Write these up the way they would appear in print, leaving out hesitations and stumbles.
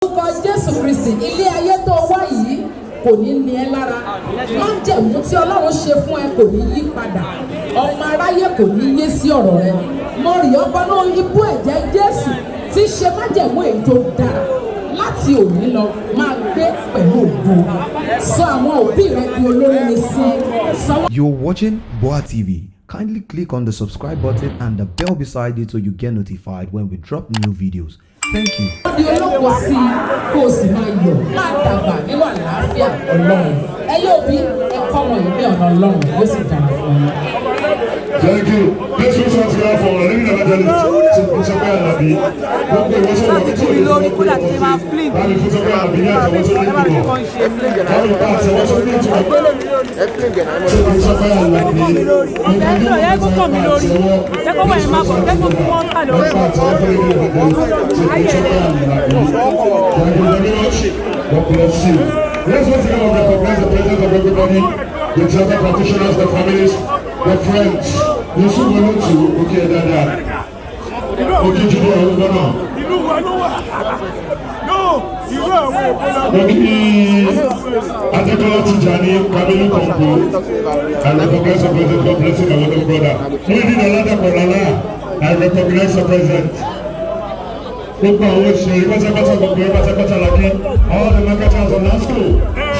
Orúkọ Jésù Kristi, ilé ayé tó wá yìí kò ní ní ẹ lára. Májẹ̀mú tí Ọlọ́run ṣe fún ẹ kò ní yí padà. Ọmọ aráyé kò ní yé sí ọ̀rọ̀ rẹ. Mo rí ọgbọ́n náà ibú ẹ̀jẹ̀ Jésù tí ṣe májẹ̀mú èyí tó dára. Láti òní lọ máa gbé pẹ̀lú ògo. Sọ àwọn òbí rẹ di olóríire sí. You're watching GboahTv. Kindly click on the subscribe button and the bell beside it so you get notified when we drop new videos. Thank you. Di olóko sí kó o sì máa yọ̀ máa dàgbà nínú àlàáfíà Ọlọ́run. Ẹ yóò bí ẹ̀kọ́ wọn ìwé ọ̀nà Ọlọ́run yóò sì dára fún yín. Thank you. Let's do something for our living evangelist. Fotokopi Alabi. Gbogbo ìwọ́sọ̀ wà tó lè lọ pé ọkọ̀ sí. Báyìí Fotokopi Alabi ní àtàwọn tó lè lọ. Báyìí bá àtàwọn tó lè lọ. Fotokopi Alabi. God bless you. Let's once again recognize the presence of everybody, the theater practitioners, the families, the friends. Those who were not to, okay, Dada. Okay, Julia, who's going on? Adekola Tijani, Kamilu Kompo, I recognize the presence. God bless you, my little brother. Lady Nolada Kolala, I recognize the presence. Gbogbo àwọn òṣèré pátápátá gbogbo ẹ pátápátá làkí all the marketers of NASCO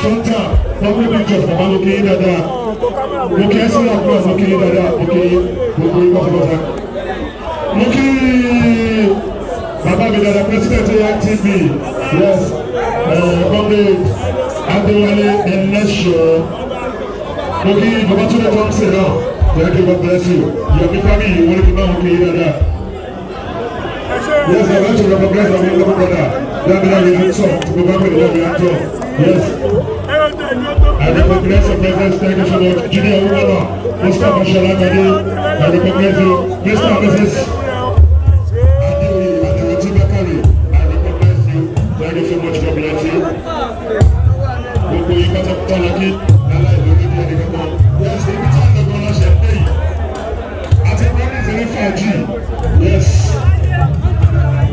sọ́ńtà public pictures bàbá ló kéyìn dáadáa mo kí ẹsẹ̀ àgbà mo kéyìn dáadáa mo kéyìn gbogbo ẹ pátápátá. Mo kí bàbá mi dáadáa president GboahTv yes comrade Adéwálé Elesho mo kí bàbá tó lè tọ́ sí náà thank you God bless you Yomi Fabiyi wọlé kí náà mo kéyìn dáadáa. Yes, I want to recognize our little brother. That we have to go back with what we have to. Yes. I recognize the presence. Thank you so much. Junior Uwana, Mr. Mashallah, I recognize you. Mr. and Mrs.